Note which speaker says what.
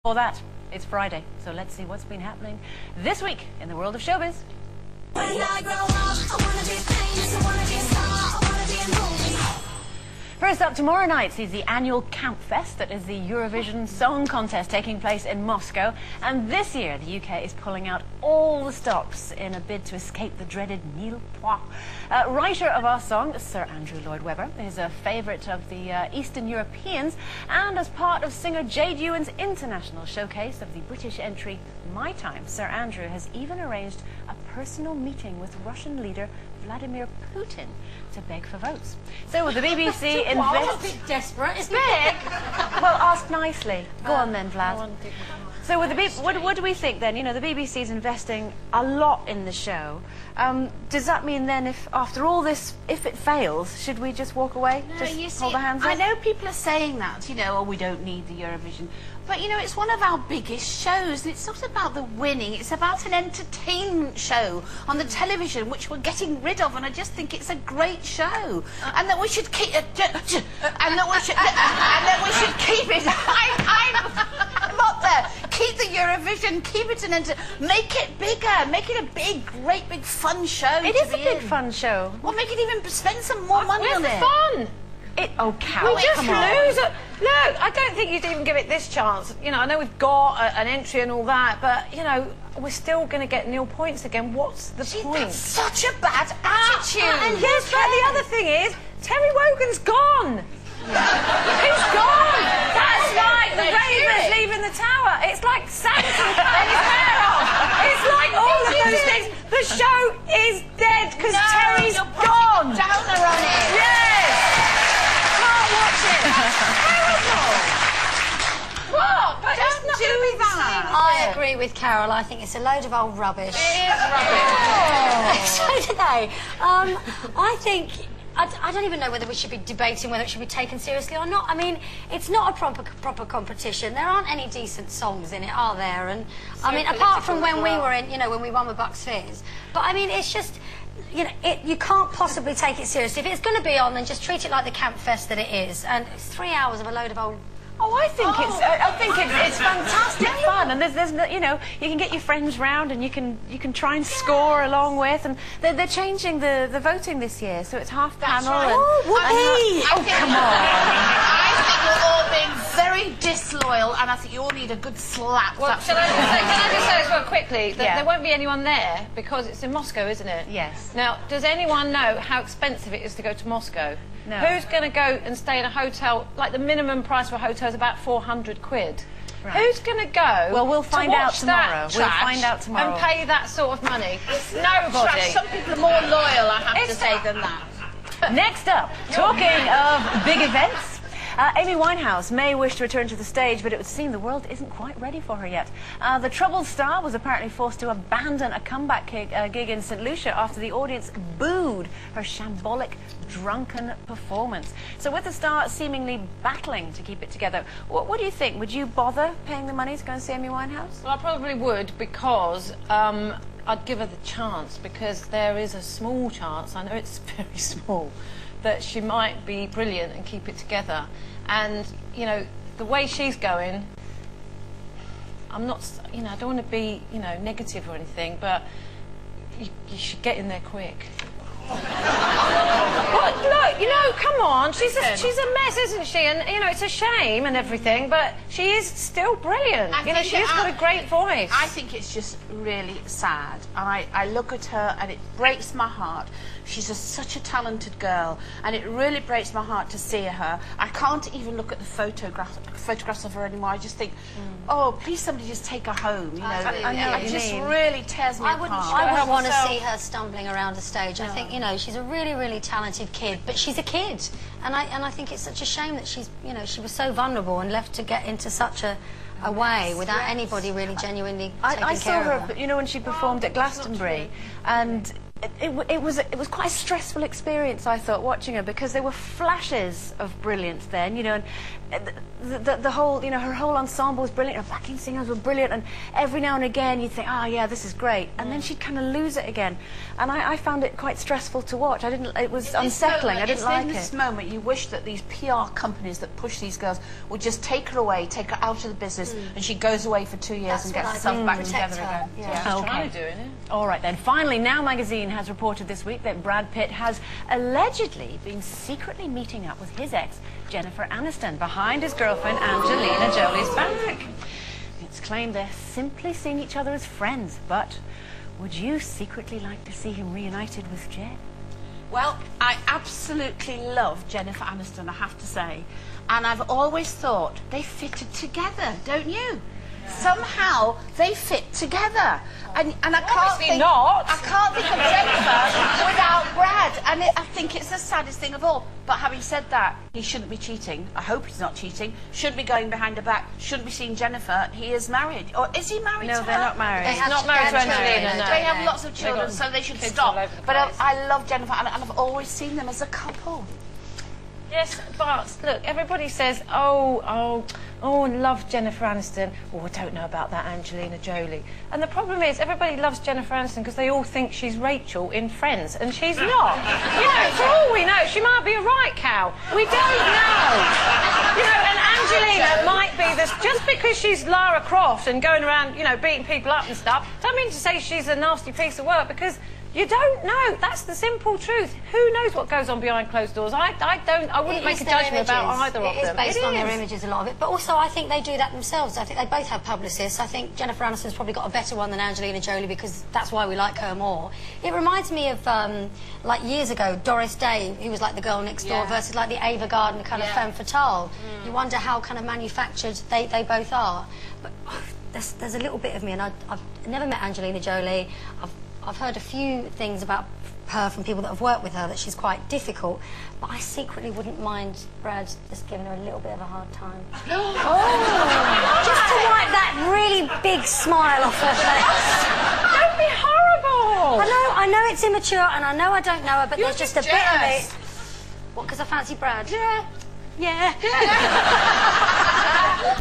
Speaker 1: For that, it's Friday, so let's see what's been happening this week in the world of showbiz. When I grow up, I wanna be famous, I wanna be a star, I wanna be a movie. First up, tomorrow night sees the annual Camp Fest, that is the Eurovision Song Contest taking place in Moscow. And this year, the UK is pulling out all the stops in a bid to escape the dreaded Mille Poix. Writer of our song, Sir Andrew Lloyd Webber, is a favourite of the Eastern Europeans, and as part of singer Jade Ewan's international showcase of the British entry My Time, Sir Andrew has even arranged a personal meeting with Russian leader Vladimir Putin to beg for votes. So will the BBC invest...
Speaker 2: a bit desperate, isn't it?
Speaker 1: Well, ask nicely. Go on then, Vlad. So with the what do we think then? You know, the BBC's investing a lot in the show. Does that mean then, if after all this, if it fails, should we just walk away?
Speaker 2: No,
Speaker 1: just
Speaker 2: you see,
Speaker 1: hold our hands up?
Speaker 2: I know people are saying that, you know, oh, we don't need the Eurovision. But, you know, it's one of our biggest shows, and it's not about the winning, it's about an entertainment show on the television, which we're getting rid of, and I just think it's a great show. And that we should keep it... and that we should keep it... I'm not there. Keep the Eurovision, keep it an make it bigger, make it a big, great, big, fun show.
Speaker 1: It is a big, fun show.
Speaker 2: Well, make it even, spend some more money on it.
Speaker 3: Fun!
Speaker 1: Carol,
Speaker 3: we just lose it. Look, I don't think you'd even give it this chance. You know, I know we've got an entry and all that, but, you know, we're still going to get nil points again. What's the point?
Speaker 2: That's such a bad attitude.
Speaker 3: And yes, but the other thing is, Terry Wogan's gone. He's gone. That's like the Ravens leaving the tower. It's like Santa cutting his hair off. It's like all of those things. The show is dead because Terry's gone.
Speaker 2: Downer on it.
Speaker 3: Yes.
Speaker 2: Can't watch it. That's terrible. What? But don't do that.
Speaker 4: I agree with Carol. I think it's a load of old rubbish.
Speaker 2: It is rubbish.
Speaker 4: So do they. I think... I don't even know whether we should be debating whether it should be taken seriously or not. I mean, it's not a proper competition. There aren't any decent songs in it, are there? And so I mean, apart from when we were in, you know, when we won with Bucks Fizz. But I mean, it's just, you know, you can't possibly take it seriously. If it's going to be on, then just treat it like the Camp Fest that it is. And it's 3 hours of a load of old...
Speaker 1: Oh, I think it's fantastic fun, and there's you know, you can get your friends round and you can try and score along with, and they're changing the voting this year, so it's half panel.
Speaker 2: Right.
Speaker 1: Come on!
Speaker 2: I think you're all being very disloyal, and I think you all need a good slap.
Speaker 3: Well, can I just say as well quickly that there won't be anyone there because it's in Moscow, isn't it?
Speaker 1: Yes.
Speaker 3: Now, does anyone know how expensive it is to go to Moscow?
Speaker 1: No.
Speaker 3: Who's going to go and stay in a hotel? Like, the minimum price for a hotel is about 400 quid. Right. Who's going to go?
Speaker 1: Well, we'll find out tomorrow.
Speaker 3: We'll find out tomorrow. And pay that sort of money. Nobody.
Speaker 2: Some people are more loyal, I have to say, than that.
Speaker 1: Next up, talking of big events. Amy Winehouse may wish to return to the stage, but it would seem the world isn't quite ready for her yet. The troubled star was apparently forced to abandon a comeback gig in St. Lucia after the audience booed her shambolic, drunken performance. So with the star seemingly battling to keep it together, what do you think? Would you bother paying the money to go and see Amy Winehouse?
Speaker 3: Well, I probably would, because I'd give her the chance, because there is a small chance, I know it's very small, that she might be brilliant and keep it together. And, you know, the way she's going, I'm not, you know, I don't want to be, you know, negative or anything, but you should get in there quick. Well, look, you know, come on, she's a mess, isn't she? And, you know, it's a shame and everything, but she is still brilliant. You know, she's got a great voice.
Speaker 2: I think it's just really sad. I look at her and it breaks my heart. She's such a talented girl, and it really breaks my heart to see her. I can't even look at the photographs of her anymore. I just think, oh, please somebody just take her home, you know.
Speaker 1: I know what you
Speaker 2: just
Speaker 1: mean.
Speaker 2: really tears me apart.
Speaker 4: I wouldn't want to see her stumbling around a stage. I think, you know, she's a really, really talented kid, but she's a kid. And I think it's such a shame that she's, you know, she was so vulnerable and left to get into such a way without anybody really genuinely taking care of her.
Speaker 1: I saw her, you know, when she performed at Glastonbury, and it was quite a stressful experience, I thought, watching her, because there were flashes of brilliance then, you know, and the whole, you know, her whole ensemble was brilliant. Her backing singers were brilliant, and every now and again you'd think, oh yeah, this is great, and then she'd kind of lose it again. And I found it quite stressful to watch. It was unsettling. I didn't like it.
Speaker 2: In this moment, you wish that these PR companies that push these girls would just take her away, take her out of the business, and she goes away for 2 years and gets herself back together again.
Speaker 3: Yeah. Okay. Doing it.
Speaker 1: All right then. Finally, Now magazine has reported this week that Brad Pitt has allegedly been secretly meeting up with his ex, Jennifer Aniston, behind his girlfriend Angelina Jolie's back. It's claimed they're simply seeing each other as friends, but would you secretly like to see him reunited with Jen?
Speaker 2: Well, I absolutely love Jennifer Aniston, I have to say. And I've always thought they fitted together, don't you? Somehow they fit together. And I can't think of Jennifer without Brad. And I think it's the saddest thing of all. But having said that, he shouldn't be cheating. I hope he's not cheating. Shouldn't be going behind her back. Shouldn't be seeing Jennifer. He is married. Or is he married to her?
Speaker 1: No, they're not married.
Speaker 3: He's not married to Angelina, no.
Speaker 2: They have lots of children, so they should stop. But I love Jennifer, and I've always seen them as a couple.
Speaker 3: Yes, but look, everybody says, oh, love Jennifer Aniston. Oh, I don't know about that Angelina Jolie. And the problem is, everybody loves Jennifer Aniston because they all think she's Rachel in Friends, and she's not. You know, for all we know, she might be a right cow. We don't know. You know, and Angelina might be this, just because she's Lara Croft and going around, you know, beating people up and stuff, don't mean to say she's a nasty piece of work, because you don't know. That's the simple truth. Who knows what goes on behind closed doors? I wouldn't make a judgment about either of them.
Speaker 4: It is based on their images, a lot of it. But also, I think they do that themselves. I think they both have publicists. I think Jennifer Aniston's probably got a better one than Angelina Jolie because that's why we like her more. It reminds me of, like, years ago, Doris Day, who was like the girl next door, versus like the Ava Gardner kind of femme fatale. You wonder how kind of manufactured they both are. But there's a little bit of me, and I've never met Angelina Jolie. I've heard a few things about her from people that have worked with her, that she's quite difficult, but I secretly wouldn't mind Brad just giving her a little bit of a hard time. Just to wipe that really big smile off her face.
Speaker 3: Don't be horrible!
Speaker 4: I know it's immature, and I know I don't know her, but there's just a bit of me. What, because I fancy Brad? Yeah.